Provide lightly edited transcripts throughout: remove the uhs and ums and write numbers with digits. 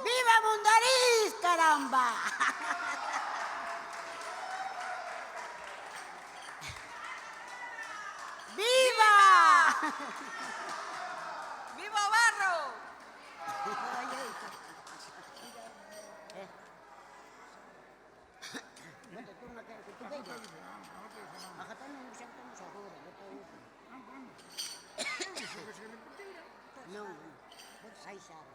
¡Viva Mundarís, caramba! ¡Viva! ¡Viva Barro! No, vos sai Sara.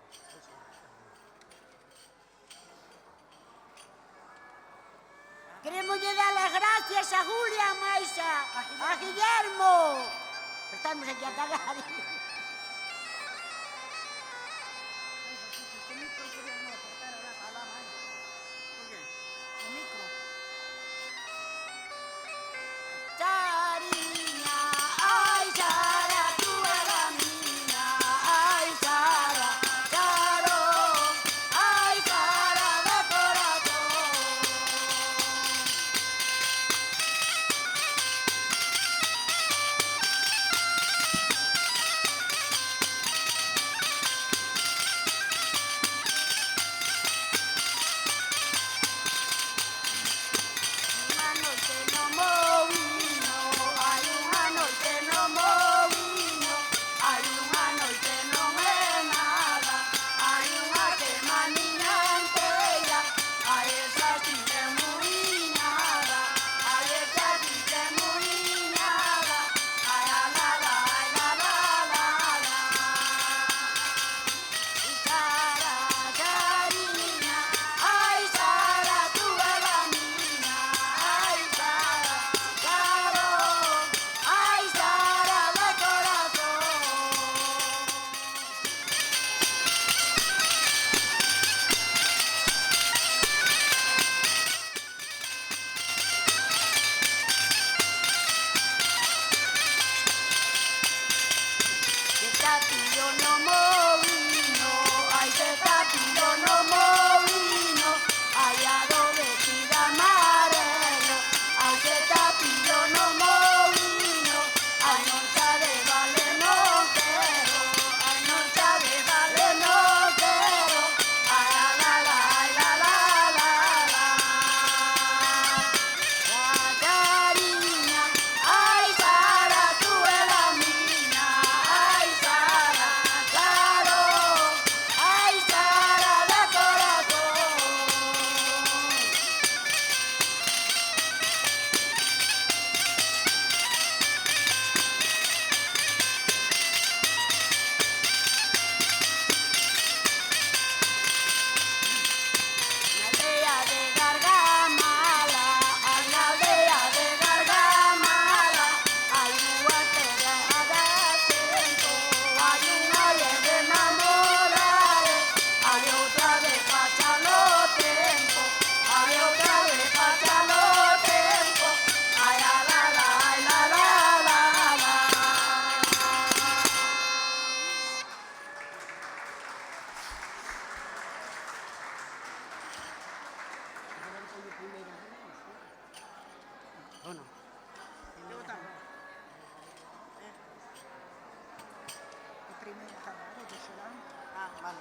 Queremos dar las gracias a Julia, a Maisa, a Guillermo. Estamos aquí a cagar. Chariña, ay, Sara, tú eres mía, ay, Sara, Charo, ay, Sara de corazón. Una noche no movino, hay una noche no movino, hay una noche no me nada, hay una semanina entera, hay esa sí que muy nada, hay esa sí que muy nada, ay la la ay la la la la. Sara, Sarina, ay Sara, tú eres mía, ay Sara, Caro, ay Sara de corazón. Se tapillo no movino, ay se tapillo no movino, ay adobe tira amarelo, ay se tapillo no movino, ay no sabe vale no quiero, ay no sabe vale no quiero, ay la la ay la la la la. La cariña, ay Sara, tú eres mía, ay Sara, Caro, ay Sara de corazón. La aldea de Gargamala, ay la aldea de Gargamala, hay una terra de tiempo, hay una de enamorar, hay otra de pasar los tiempos, hay otra de pasar los tiempos, ay la la la, ay la la la la. ¿O no? Ah, vale.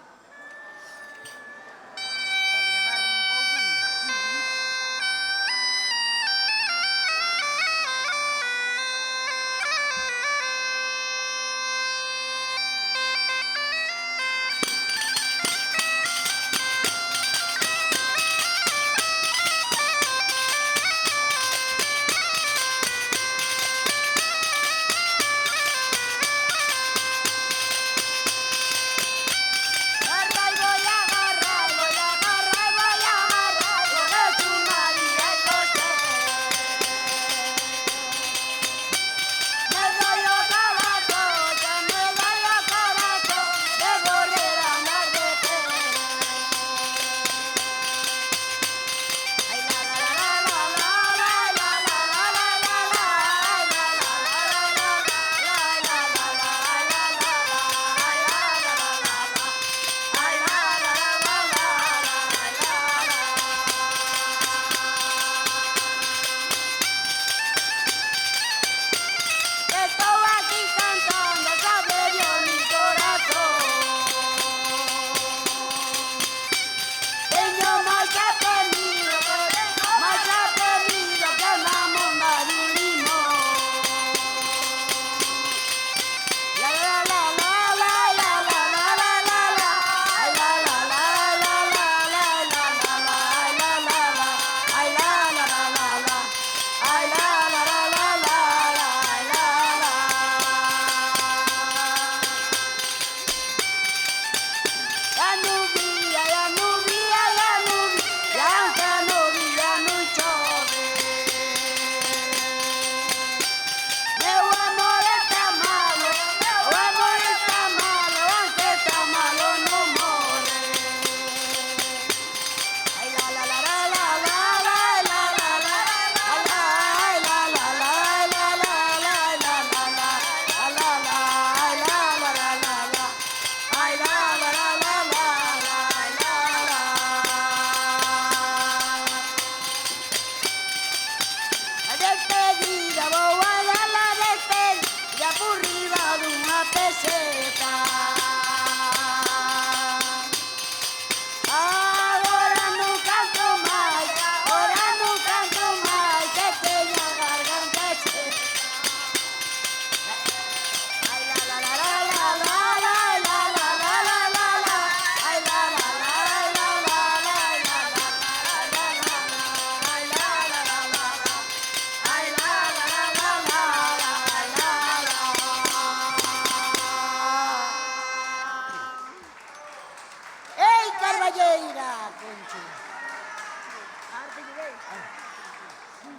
Agarra y voy a agarrar.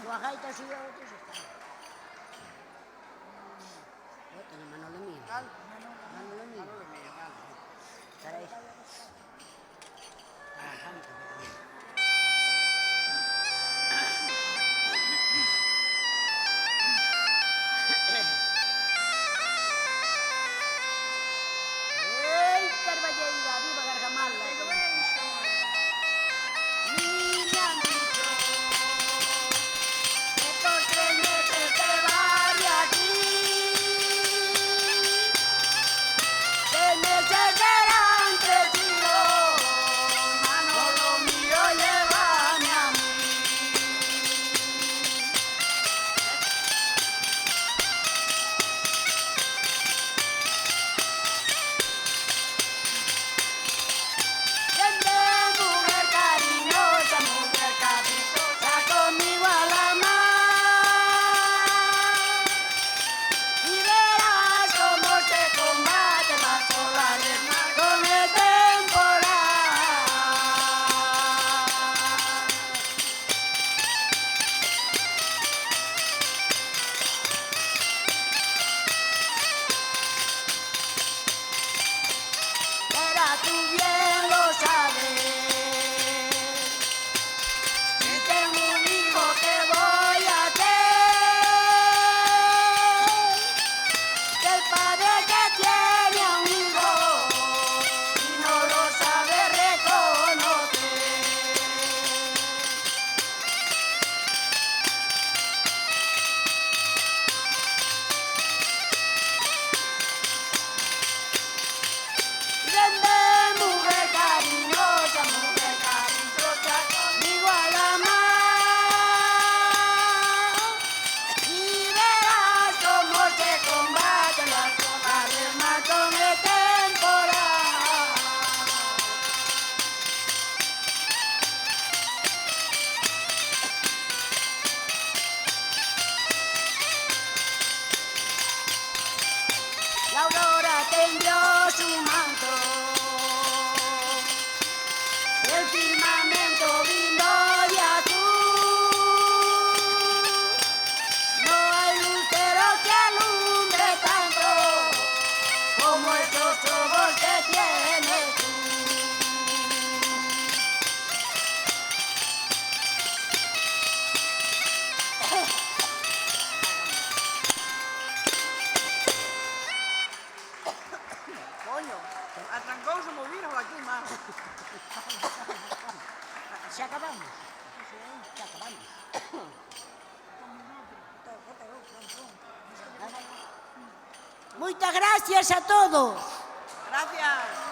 Súa gaita así a outros está. Teño Manolo mío. Cal? Manolo mío. Manolo mío, vale. Carai. Canta. Ei, Carballeira, viva Gargamala. Ni me han dicho que por 3 meses te vas de aquí. Que meses serán 3 kilos, Manolo mío, llévame a mí. Vente, mujer cariñosa, mujer caprichosa, conmigo a la mar. Y verás cómo se combate las olas del mar con el temporal. Pero tú bien lo sabes, si tengo un hijo que voy a hacer, que el padre que tiene a un hijo y no lo sabe reconocer. Vente, mujer cariñosa, conmigo a la mar. Y verás cómo se combaten las olas del mar con el temporal. La aurora tendió su manto, el firmamento vino de azul. No hay lucero que alumbre tanto como esos ojos que tienes tú. Coño, atrancóuse o virus aquí, má. ¿Se acabamos? Se acabamos. Muchas gracias a todos. Gracias.